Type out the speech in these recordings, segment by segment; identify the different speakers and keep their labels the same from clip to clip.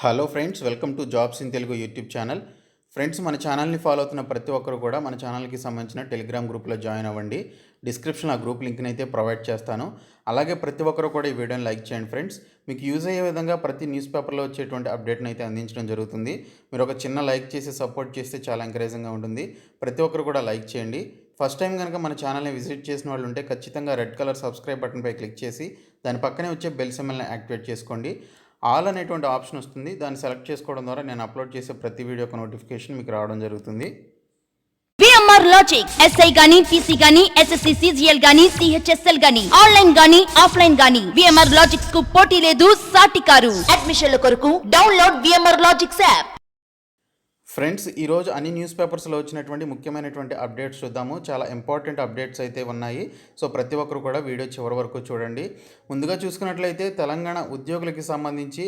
Speaker 1: Hello friends, welcome to jobs in Telugu YouTube channel. Friends, మన ఛానల్ని follow అవుతున్న ప్రతి ఒక్కరు కూడా మన ఛానల్కి సంబంధించిన టెలిగ్రామ్ గ్రూప్లో జాయిన్ అవ్వండి. డిస్క్రిప్షన్ ఆ గ్రూప్ లింక్ని అయితే ప్రొవైడ్ చేస్తాను. అలాగే ప్రతి ఒక్కరు కూడా ఈ వీడియోని లైక్ చేయండి ఫ్రెండ్స్. మీకు యూజ్ అయ్యే విధంగా ప్రతి న్యూస్ పేపర్లో వచ్చేటువంటి అప్డేట్ని అయితే అందించడం జరుగుతుంది. మీరు ఒక చిన్న లైక్ చేసి సపోర్ట్ చేస్తే చాలా ఎంకరేజింగ్గా ఉంటుంది. ప్రతి ఒక్కరు కూడా లైక్ చేయండి. ఫస్ట్ టైం కనుక మన ఛానల్ని విజిట్ చేసిన వాళ్ళు ఉంటే ఖచ్చితంగా రెడ్ కలర్ సబ్స్క్రైబ్ బటన్పై క్లిక్ చేసి దాని పక్కనే వచ్చే బెల్ సింబల్ని యాక్టివేట్ చేసుకోండి. ఆల్ అనేటువంటి ఆప్షన్ వస్తుంది. దాన్ని సెలెక్ట్ చేసుకోవడం ద్వారా నేను అప్లోడ్ చేసే ప్రతి వీడియో యొక్క నోటిఫికేషన్ మీకు రావడం జరుగుతుంది.
Speaker 2: విఎంఆర్ లాజిక్ ఎస్ఐ గాని పీసీ గాని ఎస్ఎస్సి సిజిఎల్ గాని సిహెచ్ఎస్ఎల్ గాని ఆన్లైన్ గాని ఆఫ్లైన్ గాని విఎంఆర్ లాజిక్స్ కు పోటీ లేదు, సాటి కారు. అడ్మిషన్ల కొరకు download VMR logics app.
Speaker 1: Friends, ఈరోజు అన్ని న్యూస్ పేపర్స్లో వచ్చినటువంటి ముఖ్యమైనటువంటి అప్డేట్స్ చూద్దాము. చాలా ఇంపార్టెంట్ అప్డేట్స్ అయితే ఉన్నాయి. సో ప్రతి ఒక్కరు కూడా వీడియో చివరి వరకు చూడండి. ముందుగా చూసుకున్నట్లయితే తెలంగాణ ఉద్యోగులకి సంబంధించి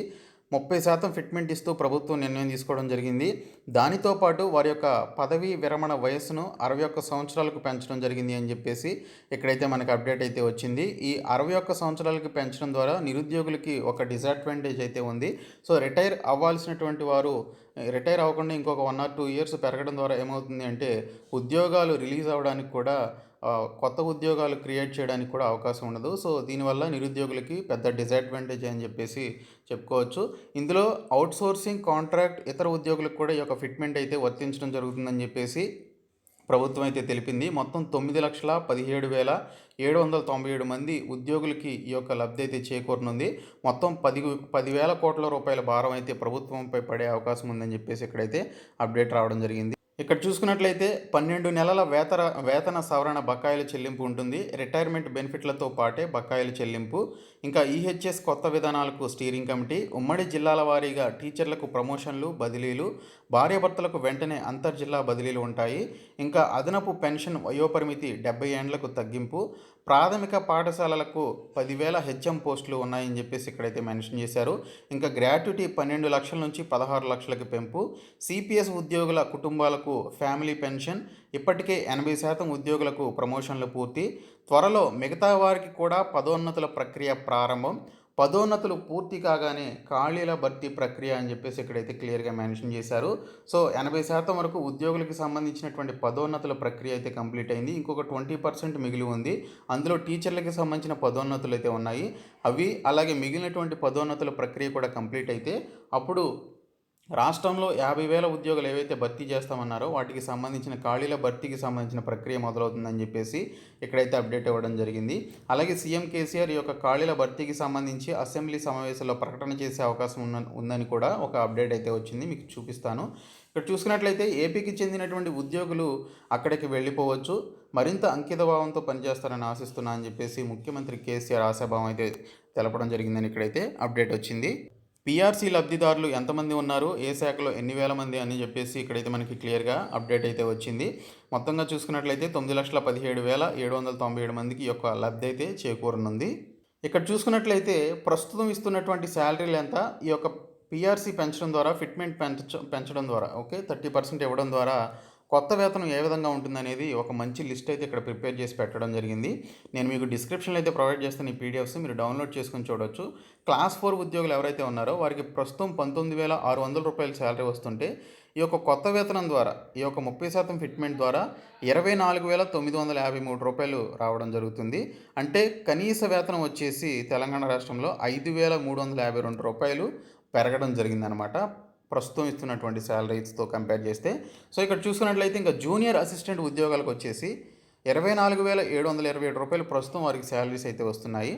Speaker 1: 30% ఫిట్మెంట్ ఇస్తూ ప్రభుత్వం నిర్ణయం తీసుకోవడం జరిగింది. దానితో పాటు వారి యొక్క పదవీ విరమణ వయస్సును 61 సంవత్సరాలకు పెంచడం జరిగింది అని చెప్పేసి ఇక్కడైతే మనకు అప్డేట్ అయితే వచ్చింది. ఈ 61 సంవత్సరాలకు పెంచడం ద్వారా నిరుద్యోగులకి ఒక డిసడ్వాంటేజ్ అయితే ఉంది. సో రిటైర్ అవ్వాల్సినటువంటి వారు రిటైర్ అవ్వకుండా ఇంకొక 1 or 2 years పెరగడం ద్వారా ఏమవుతుంది అంటే ఉద్యోగాలు రిలీజ్ అవ్వడానికి కూడా కొత్త ఉద్యోగాలు క్రియేట్ చేయడానికి కూడా అవకాశం ఉండదు. సో దీనివల్ల నిరుద్యోగులకి పెద్ద డిసడ్వాంటేజ్ అని చెప్పేసి చెప్పుకోవచ్చు. ఇందులో అవుట్సోర్సింగ్, కాంట్రాక్ట్, ఇతర ఉద్యోగులకు కూడా ఈ యొక్క ఫిట్మెంట్ అయితే వర్తించడం జరుగుతుందని చెప్పేసి ప్రభుత్వం అయితే తెలిపింది. మొత్తం 9,17,797 మంది ఉద్యోగులకి ఈ యొక్క లబ్ధి అయితే చేకూరనుంది. మొత్తం 10,000 కోట్ల రూపాయల భారం అయితే ప్రభుత్వంపై పడే అవకాశం ఉందని చెప్పేసి ఇక్కడైతే అప్డేట్ రావడం జరిగింది. ఇక్కడ చూసుకున్నట్లయితే 12 నెలల వేతన సవరణ బకాయిల చెల్లింపు ఉంటుంది. రిటైర్మెంట్ బెనిఫిట్లతో పాటే బకాయిల చెల్లింపు, ఇంకా ఈహెచ్ఎస్ కొత్త విధానాలకు స్టీరింగ్ కమిటీ, ఉమ్మడి జిల్లాల వారీగా టీచర్లకు ప్రమోషన్లు, బదిలీలు, భార్యాభర్తలకు వెంటనే అంతర్జిల్లా బదిలీలు ఉంటాయి. ఇంకా అదనపు పెన్షన్ వయోపరిమితి 70 ఏండ్లకు తగ్గింపు, ప్రాథమిక పాఠశాలలకు 10,000 హెచ్ఎం పోస్టులు ఉన్నాయని చెప్పేసి ఇక్కడైతే మెన్షన్ చేశారు. ఇంకా గ్రాట్యుటీ 12 లక్షల నుంచి 16 లక్షలకి పెంపు, సిపిఎస్ ఉద్యోగుల కుటుంబాలకు ఫ్యామిలీ పెన్షన్, ఇప్పటికే 80% ఉద్యోగులకు ప్రమోషన్లు పూర్తి, త్వరలో మిగతా వారికి కూడా పదోన్నతుల ప్రక్రియ ప్రారంభం, పదోన్నతులు పూర్తి కాగానే ఖాళీల భర్తీ ప్రక్రియ అని చెప్పేసి ఇక్కడైతే క్లియర్గా మెన్షన్ చేశారు. సో 80% వరకు ఉద్యోగులకు సంబంధించినటువంటి పదోన్నతుల ప్రక్రియ అయితే కంప్లీట్ అయింది. ఇంకొక 20% మిగిలి ఉంది. అందులో టీచర్లకి సంబంధించిన పదోన్నతులు అయితే ఉన్నాయి. అవి అలాగే మిగిలినటువంటి పదోన్నతుల ప్రక్రియ కూడా కంప్లీట్ అయితే అప్పుడు రాష్ట్రంలో 50,000 ఉద్యోగులు ఏవైతే భర్తీ చేస్తామన్నారో వాటికి సంబంధించిన ఖాళీల భర్తీకి సంబంధించిన ప్రక్రియ మొదలవుతుందని చెప్పేసి ఇక్కడైతే అప్డేట్ ఇవ్వడం జరిగింది. అలాగే సీఎం కేసీఆర్ ఈ యొక్క ఖాళీల భర్తీకి సంబంధించి అసెంబ్లీ సమావేశంలో ప్రకటన చేసే అవకాశం ఉందని కూడా ఒక అప్డేట్ అయితే వచ్చింది, మీకు చూపిస్తాను. ఇక్కడ చూసుకున్నట్లయితే ఏపీకి చెందినటువంటి ఉద్యోగులు అక్కడికి వెళ్ళిపోవచ్చు, మరింత అంకితభావంతో పనిచేస్తారని ఆశిస్తున్నా అని చెప్పేసి ముఖ్యమంత్రి కేసీఆర్ ఆశాభావం అయితే తెలపడం జరిగిందని ఇక్కడైతే అప్డేట్ వచ్చింది. పిఆర్సీ లబ్ధిదారులు ఎంతమంది ఉన్నారు, ఏ శాఖలో ఎన్ని వేల మంది అని చెప్పేసి ఇక్కడైతే మనకి క్లియర్గా అప్డేట్ అయితే వచ్చింది. మొత్తంగా చూసుకున్నట్లయితే 9,17,797 మందికి ఈ యొక్క లబ్ధి అయితే చేకూరనుంది. ఇక్కడ చూసుకున్నట్లయితే ప్రస్తుతం ఇస్తున్నటువంటి శాలరీలు ఎంత, ఈ యొక్క పిఆర్సీ పెంచడం ద్వారా, ఫిట్మెంట్ పెంచడం ద్వారా 30% ఇవ్వడం ద్వారా కొత్త వేతనం ఏ విధంగా ఉంటుందనేది ఒక మంచి లిస్ట్ అయితే ఇక్కడ ప్రిపేర్ చేసి పెట్టడం జరిగింది. నేను మీకు డిస్క్రిప్షన్లో అయితే ప్రొవైడ్ చేస్తాను. ఈ పీడిఎఫ్స్ మీరు డౌన్లోడ్ చేసుకొని చూడవచ్చు. క్లాస్ 4 ఉద్యోగులు ఎవరైతే ఉన్నారో వారికి ప్రస్తుతం 19,600 రూపాయల శాలరీ వస్తుంటే ఈ యొక్క కొత్త వేతనం ద్వారా, ఈ యొక్క 30% ఫిట్మెంట్ ద్వారా 24,953 రూపాయలు రావడం జరుగుతుంది. అంటే కనీస వేతనం వచ్చేసి తెలంగాణ రాష్ట్రంలో 5,352 రూపాయలు పెరగడం జరిగిందనమాట, ప్రస్తుతం ఇస్తున్నటువంటి శాలరీస్తో కంపేర్ చేస్తే. సో ఇక్కడ చూసుకున్నట్లయితే ఇంకా జూనియర్ అసిస్టెంట్ ఉద్యోగాలకు వచ్చేసి 24,727 రూపాయలు ప్రస్తుతం వారికి శాలరీస్ అయితే వస్తున్నాయి.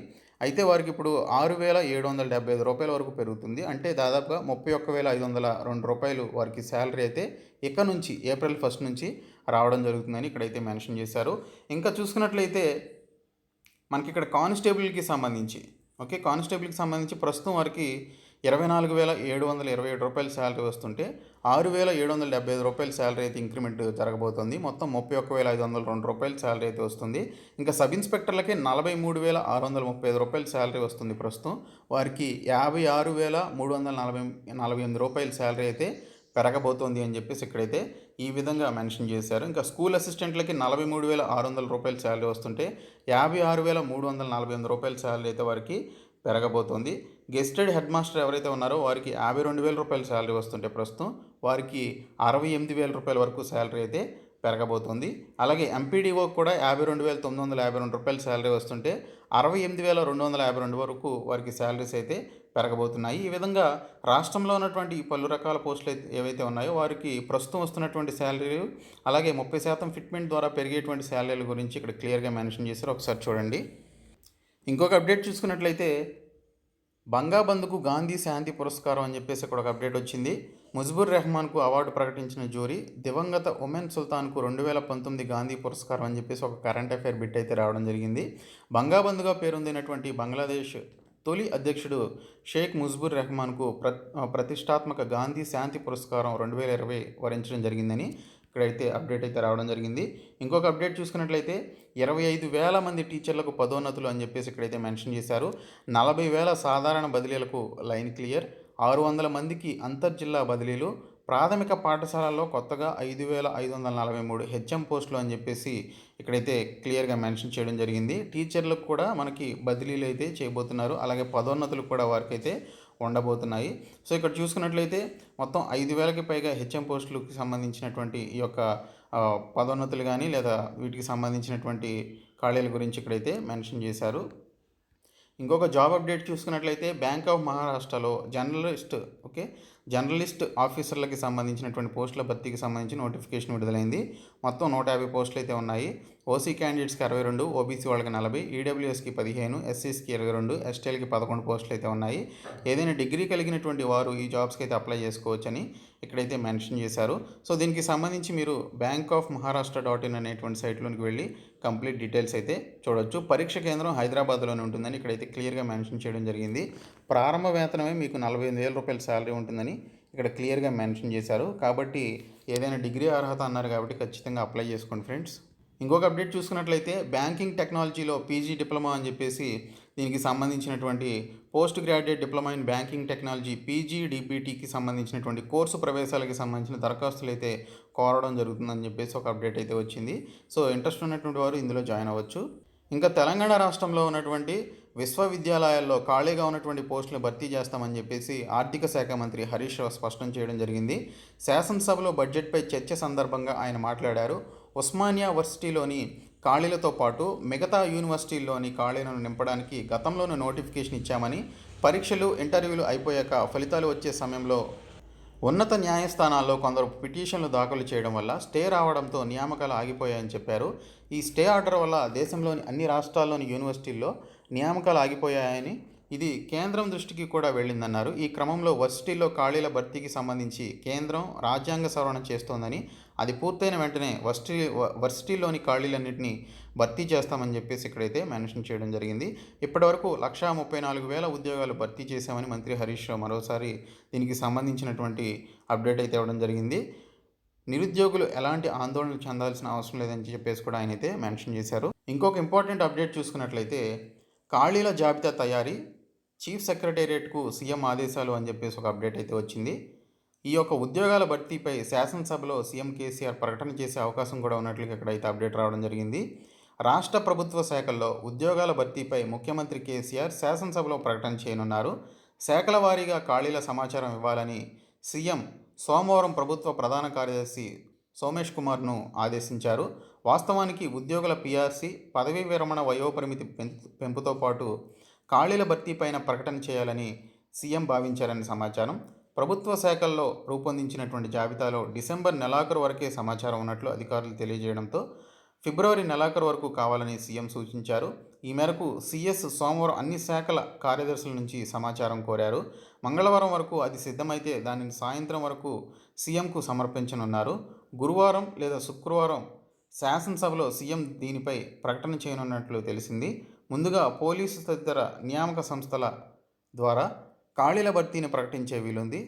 Speaker 1: అయితే వారికి ఇప్పుడు 6,775 రూపాయల వరకు పెరుగుతుంది. అంటే దాదాపుగా 31,502 రూపాయలు వారికి శాలరీ అయితే ఇక నుంచి April 1 నుంచి రావడం జరుగుతుందని ఇక్కడైతే మెన్షన్ చేశారు. ఇంకా చూసుకున్నట్లయితే మనకి ఇక్కడ కానిస్టేబుల్కి సంబంధించి ప్రస్తుతం వారికి 24,727 రూపాయల శాలరీ వస్తుంటే 6,775 రూపాయల శాలరీ అయితే ఇంక్రిమెంట్ జరగబోతుంది. మొత్తం 31,502 రూపాయల శాలరీ అయితే వస్తుంది. ఇంకా సబ్ ఇన్స్పెక్టర్లకి 43,635 రూపాయల శాలరీ వస్తుంది ప్రస్తుతం. వారికి 56,348 రూపాయల శాలరీ అయితే పెరగబోతోంది అని చెప్పేసి ఇక్కడైతే ఈ విధంగా మెన్షన్ చేశారు. ఇంకా స్కూల్ అసిస్టెంట్లకి 43,600 రూపాయల శాలరీ వస్తుంటే 56,348 రూపాయల శాలరీ అయితే వారికి పెరగబోతోంది. గెస్టెడ్ హెడ్ మాస్టర్ ఎవరైతే ఉన్నారో వారికి 52,000 రూపాయల శాలరీ వస్తుంటే ప్రస్తుతం వారికి 68,000 రూపాయల వరకు శాలరీ అయితే పెరగబోతుంది. అలాగే ఎంపీడీఓ కూడా 52,952 రూపాయల శాలరీ వస్తుంటే 68,252 వరకు వారికి శాలరీస్ అయితే పెరగబోతున్నాయి. ఈ విధంగా రాష్ట్రంలో ఉన్నటువంటి ఈ పలు రకాల పోస్టులు ఏవైతే ఉన్నాయో వారికి ప్రస్తుతం వస్తున్నటువంటి శాలరీలు అలాగే 30% ఫిట్మెంట్ ద్వారా పెరిగేటువంటి శాలరీల గురించి ఇక్కడ క్లియర్గా మెన్షన్ చేశారు. ఒకసారి చూడండి. ఇంకొక అప్డేట్ చూసుకున్నట్లయితే బంగాబంధుకు గాంధీ శాంతి పురస్కారం అని చెప్పేసి ఇక్కడ ఒక అప్డేట్ వచ్చింది. ముజిబుర్ రెహమాన్కు అవార్డు ప్రకటించిన జ్యూరీ దివంగత ఉమెన్ సుల్తాన్కు 2019 గాంధీ పురస్కారం అని చెప్పేసి ఒక కరెంట్ అఫైర్ బిట్ అయితే రావడం జరిగింది. బంగాబంధుగా పేరొందినటువంటి బంగ్లాదేశ్ తొలి అధ్యక్షుడు షేక్ ముజిబుర్ రెహమాన్కు ప్రతిష్టాత్మక గాంధీ శాంతి పురస్కారం 2020 వరించడం జరిగిందని ఇక్కడైతే అప్డేట్ అయితే రావడం జరిగింది. ఇంకొక అప్డేట్ చూసుకున్నట్లయితే 25,000 మంది టీచర్లకు పదోన్నతులు అని చెప్పేసి ఇక్కడైతే మెన్షన్ చేశారు. 40,000 సాధారణ బదిలీలకు లైన్ క్లియర్, 600 మందికి అంతర్జిల్లా బదిలీలు, ప్రాథమిక పాఠశాలల్లో కొత్తగా 5,543 హెచ్ఎం పోస్టులు అని చెప్పేసి ఇక్కడైతే క్లియర్గా మెన్షన్ చేయడం జరిగింది. టీచర్లకు కూడా మనకి బదిలీలు అయితే చేయబోతున్నారు. అలాగే పదోన్నతులు కూడా వారికి అయితే ఉండబోతున్నాయి. సో ఇక్కడ చూసుకున్నట్లయితే మొత్తం 5,000కి పైగా హెచ్ఎం పోస్టులకు సంబంధించినటువంటి ఈ యొక్క పదోన్నతులు కానీ లేదా వీటికి సంబంధించినటువంటి ఖాళీల గురించి ఇక్కడైతే మెన్షన్ చేశారు. ఇంకొక జాబ్ అప్డేట్ చూసుకున్నట్లయితే బ్యాంక్ ఆఫ్ మహారాష్ట్రలో జర్నలిస్ట్ ఆఫీసర్లకి సంబంధించినటువంటి పోస్టుల భర్తీకి సంబంధించి నోటిఫికేషన్ విడుదలైంది. మొత్తం 150 పోస్టులు అయితే ఉన్నాయి. ఓసీ క్యాండిడేట్స్కి 62, ఓబీసీ వాళ్ళకి 40, ఈడబ్ల్యూఎస్కి 15, ఎస్సీస్కి 22, ఎస్టీఎల్కి 11 పోస్టులు అయితే ఉన్నాయి. ఏదైనా డిగ్రీ కలిగినటువంటి వారు ఈ జాబ్స్కి అయితే అప్లై చేసుకోవచ్చని ఇక్కడైతే మెన్షన్ చేశారు. సో దీనికి సంబంధించి మీరు bankoffmaharashtra.in అనేటువంటి సైట్లోనికి వెళ్ళి కంప్లీట్ డీటెయిల్స్ అయితే చూడొచ్చు. పరీక్ష కేంద్రం హైదరాబాద్లోనే ఉంటుందని ఇక్కడైతే క్లియర్గా మెన్షన్ చేయడం జరిగింది. ప్రారంభ వేతనమే మీకు 48,000 రూపాయల శాలరీ ఉంటుందని ఇక్కడ క్లియర్గా మెన్షన్ చేశారు. కాబట్టి ఏదైనా డిగ్రీ అర్హత అన్నారు కాబట్టి ఖచ్చితంగా అప్లై చేసుకోండి ఫ్రెండ్స్. ఇంకొక అప్డేట్ చూసుకున్నట్లయితే బ్యాంకింగ్ టెక్నాలజీలో పీజీ డిప్లొమా అని చెప్పేసి దీనికి సంబంధించినటువంటి post graduate diploma in banking technology పీజీడీబీటీకి సంబంధించినటువంటి కోర్సు ప్రవేశాలకి సంబంధించిన దరఖాస్తులు అయితే కోరడం జరుగుతుందని చెప్పేసి ఒక అప్డేట్ అయితే వచ్చింది. సో ఇంట్రెస్ట్ ఉన్నటువంటి వారు ఇందులో జాయిన్ అవ్వచ్చు. ఇంకా తెలంగాణ రాష్ట్రంలో ఉన్నటువంటి విశ్వవిద్యాలయాల్లో ఖాళీగా ఉన్నటువంటి పోస్టులు భర్తీ చేస్తామని చెప్పేసి ఆర్థిక శాఖ మంత్రి హరీష్ రావు స్పష్టం చేయడం జరిగింది. శాసనసభలో బడ్జెట్పై చర్చ సందర్భంగా ఆయన మాట్లాడారు. ఉస్మానియా వర్సిటీలోని ఖాళీలతో పాటు మిగతా యూనివర్సిటీల్లోని ఖాళీలను నింపడానికి గతంలోనే నోటిఫికేషన్ ఇచ్చామని, పరీక్షలు ఇంటర్వ్యూలు అయిపోయాక ఫలితాలు వచ్చే సమయంలో ఉన్నత న్యాయస్థానాల్లో కొందరు పిటిషన్లు దాఖలు చేయడం వల్ల స్టే రావడంతో నియామకాలు ఆగిపోయాయని చెప్పారు. ఈ స్టే ఆర్డర్ వల్ల దేశంలోని అన్ని రాష్ట్రాల్లోని యూనివర్సిటీల్లో నియామకాలు ఆగిపోయాయని, ఇది కేంద్రం దృష్టికి కూడా వెళ్ళిందన్నారు. ఈ క్రమంలో వర్సిటీల్లో ఖాళీల భర్తీకి సంబంధించి కేంద్రం రాజ్యాంగ సవరణ చేస్తోందని, అది పూర్తయిన వెంటనే వర్సిటీల్లోని ఖాళీలన్నింటినీ భర్తీ చేస్తామని చెప్పేసి ఇక్కడైతే మెన్షన్ చేయడం జరిగింది. ఇప్పటివరకు 134,000 ఉద్యోగాలు భర్తీ చేశామని మంత్రి హరీష్ రావు మరోసారి దీనికి సంబంధించినటువంటి అప్డేట్ అయితే ఇవ్వడం జరిగింది. నిరుద్యోగులు ఎలాంటి ఆందోళన చెందాల్సిన అవసరం లేదని చెప్పేసి కూడా ఆయన అయితే మెన్షన్ చేశారు. ఇంకొక ఇంపార్టెంట్ అప్డేట్ చూసుకున్నట్లయితే ఖాళీల జాబితా తయారీ, చీఫ్ సెక్రటేరియట్కు సీఎం ఆదేశాలు అని చెప్పేసి ఒక అప్డేట్ అయితే వచ్చింది. ఈ యొక్క ఉద్యోగాల భర్తీపై శాసనసభలో సీఎం కేసీఆర్ ప్రకటన చేసే అవకాశం కూడా ఉన్నట్లుగా ఇక్కడైతే అప్డేట్ రావడం జరిగింది. రాష్ట్ర ప్రభుత్వ శాఖల్లో ఉద్యోగాల భర్తీపై ముఖ్యమంత్రి కేసీఆర్ శాసనసభలో ప్రకటన చేయనున్నారు. శాఖల వారీగా ఖాళీల సమాచారం ఇవ్వాలని సీఎం సోమవారం ప్రభుత్వ ప్రధాన కార్యదర్శి సోమేష్ కుమార్ను ఆదేశించారు. వాస్తవానికి ఉద్యోగుల పీఆర్సీ, పదవీ విరమణ వయోపరిమితి పెంపుతో పాటు ఖాళీల భర్తీపైన ప్రకటన చేయాలని సీఎం భావించారని సమాచారం. ప్రభుత్వ శాఖల్లో రూపొందించినటువంటి జాబితాలో డిసెంబర్ నెలాఖరు వరకే సమాచారం ఉన్నట్లు అధికారులు తెలియజేయడంతో ఫిబ్రవరి నెలాఖరు వరకు కావాలని సీఎం సూచించారు. ఈ మేరకు సీఎస్ సోమవారం అన్ని శాఖల కార్యదర్శుల నుంచి సమాచారం కోరారు. మంగళవారం వరకు అది సిద్ధమైతే దానిని సాయంత్రం వరకు సీఎంకు సమర్పించనున్నారు. గురువారం లేదా శుక్రవారం శాసనసభలో సీఎం దీనిపై ప్రకటన చేయనున్నట్లు తెలిసింది. ముందుగా పోలీసు తదితర నియామక సంస్థల ద్వారా ఖాళీల భర్తీని ప్రకటించే వీలుంది.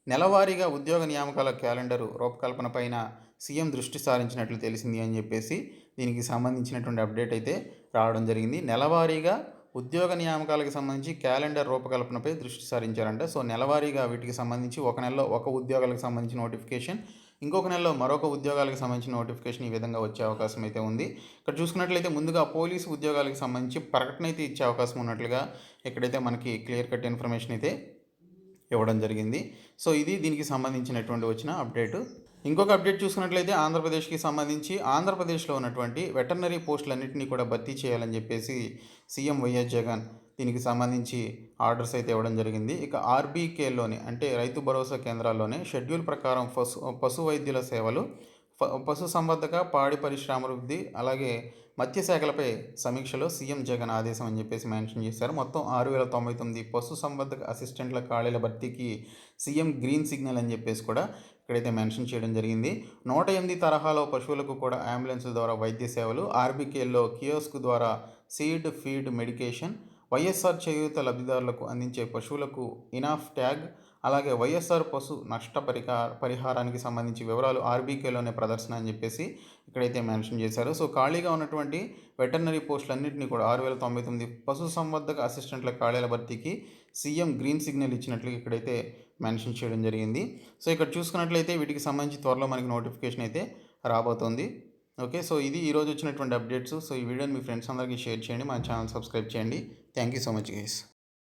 Speaker 1: నెలవారీగా ఉద్యోగ నియామకాల క్యాలెండరు రూపకల్పనపైన సీఎం దృష్టి సారించినట్లు తెలిసింది అని చెప్పేసి దీనికి సంబంధించినటువంటి అప్డేట్ అయితే రావడం జరిగింది. నెలవారీగా ఉద్యోగ నియామకాలకు సంబంధించి క్యాలెండర్ రూపకల్పనపై దృష్టి సారించారంట. సో నెలవారీగా వీటికి సంబంధించి ఒక నెలలో ఒక ఉద్యోగాలకు సంబంధించి నోటిఫికేషన్ ఇంకొక నెలలో మరొక ఉద్యోగాలకు సంబంధించిన నోటిఫికేషన్ ఈ విధంగా వచ్చే అవకాశం అయితే ఉంది. ఇక్కడ చూసుకున్నట్లయితే ముందుగా పోలీసు ఉద్యోగాలకు సంబంధించి ప్రకటన అయితే ఇచ్చే అవకాశం ఉన్నట్లుగా ఇక్కడైతే మనకి క్లియర్ కట్ ఇన్ఫర్మేషన్ అయితే ఇవ్వడం జరిగింది. సో ఇది దీనికి సంబంధించినటువంటి వచ్చిన అప్డేటు. ఇంకొక అప్డేట్ చూసుకున్నట్లయితే ఆంధ్రప్రదేశ్కి సంబంధించి ఆంధ్రప్రదేశ్లో ఉన్నటువంటి వెటర్నరీ పోస్టులన్నింటినీ కూడా భర్తీ చేయాలని చెప్పేసి సీఎం వైఎస్ జగన్ దీనికి సంబంధించి ఆర్డర్స్ అయితే ఇవ్వడం జరిగింది. ఇక ఆర్బీకేలోని అంటే రైతు భరోసా కేంద్రాల్లోనే షెడ్యూల్ ప్రకారం పశు వైద్యుల సేవలు, పశు సంవర్ధక, పాడి పరిశ్రమాభివృద్ధి, అలాగే మత్స్యశాఖలపై సమీక్షలో సీఎం జగన్ ఆదేశం అని చెప్పేసి మెన్షన్ చేశారు. మొత్తం 6099 పశు సంవర్ధక అసిస్టెంట్ల ఖాళీల భర్తీకి సీఎం గ్రీన్ సిగ్నల్ అని చెప్పేసి కూడా ఇక్కడైతే మెన్షన్ చేయడం జరిగింది. 108 తరహాలో పశువులకు కూడా అంబులెన్సుల ద్వారా వైద్య సేవలు, ఆర్బీకేల్లో కియోస్క్ ద్వారా సీడ్, ఫీడ్, మెడికేషన్, వైఎస్ఆర్ చేయూత లబ్ధిదారులకు అందించే పశువులకు ఇనాఫ్ ట్యాగ్, అలాగే వైఎస్ఆర్ పశు నష్ట పరిహారానికి సంబంధించి వివరాలు ఆర్బీకేలోనే ప్రదర్శన అని చెప్పేసి ఇక్కడైతే మెన్షన్ చేశారు. సో ఖాళీగా ఉన్నటువంటి వెటర్నరీ పోస్టులన్నింటినీ కూడా 6099 పశు సంవర్ధక అసిస్టెంట్ల ఖాళీల భర్తీకి సీఎం గ్రీన్ సిగ్నల్ ఇచ్చినట్లుగా ఇక్కడైతే మెన్షన్ చేయడం జరిగింది. సో ఇక్కడ చూసుకున్నట్లయితే వీటికి సంబంధించి త్వరలో మనకి నోటిఫికేషన్ అయితే రాబోతోంది. ఓకే, సో ఇది ఈరోజు వచ్చినటువంటి అప్డేట్స్. సో ఈ వీడియోని మీ ఫ్రెండ్స్ అందరికీ షేర్ చేయండి, మన ఛానల్ సబ్స్క్రైబ్ చేయండి. Thank you so much guys.